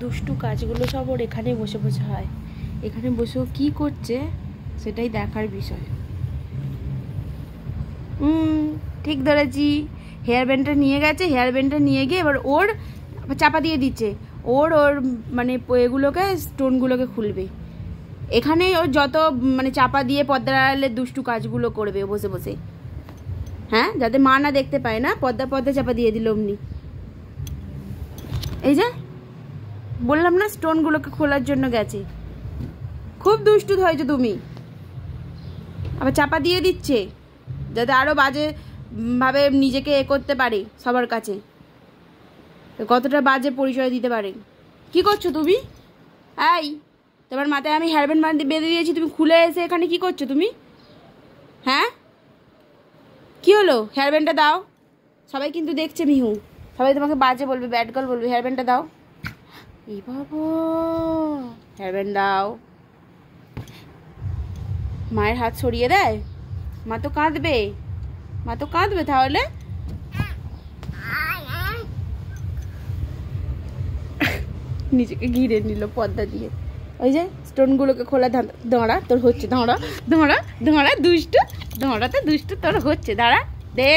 দুষ্টু কাজগুলো সব ওর এখানে বসে বসে হয়। এখানে বসেও কি করছে সেটাই দেখার বিষয়। ঠিক ধরেছি। হেয়ার ব্যান্ডটা নিয়ে গেছে, হেয়ার ব্যান্ডটা নিয়ে গিয়ে এবার ওর চাপা দিয়ে দিচ্ছে। ওর মানে এগুলোকে স্টোনগুলোকে খুলবে। এখানে ওর যত মানে চাপা দিয়ে পর্দার আড়ালে দুষ্টু কাজগুলো করবে বসে বসে। হ্যাঁ, যাতে মা না দেখতে পায় না, পর্দা চাপা দিয়ে দিল অমনি। এই যে বললাম না, স্টোনগুলোকে খোলার জন্য গেছে। খুব দুষ্টু হয়েছে তুমি। আবার চাপা দিয়ে দিচ্ছে যাতে আরো বাজে ভাবে নিজেকে করতে পারে সবার কাছে, কতটা বাজে পরিচয় দিতে পারে। কি করছো তুমি? এই, তোমার মাথায় আমি হেয়ার ব্যান্ড বেঁধে দিয়েছি, তুমি খুলে এসে এখানে কি করছো তুমি? হ্যাঁ, কি হলো? হেয়ার ব্যান্ডটা দাও। সবাই কিন্তু দেখছে মিহু, সবাই তোমাকে বাজে বলবে, ব্যাড গার্ল বলবে। হেয়ার ব্যান্ডটা দাও। এই বাবা, হেয়ার ব্যান্ড দাও। মায়ের হাত সরিয়ে দেয়, মা তো কাঁদবে, মা তো কাঁদবে তাহলে। নিজেকে ঘিরে নিল পর্দা দিয়ে। ওই যে স্টোনগুলোকে খোলা। দাঁড়া, তোর হচ্ছে। দাঁড়া, দুষ্টু, দাঁড়াতে দুষ্টু তোর হচ্ছে। দাঁড়া, দে।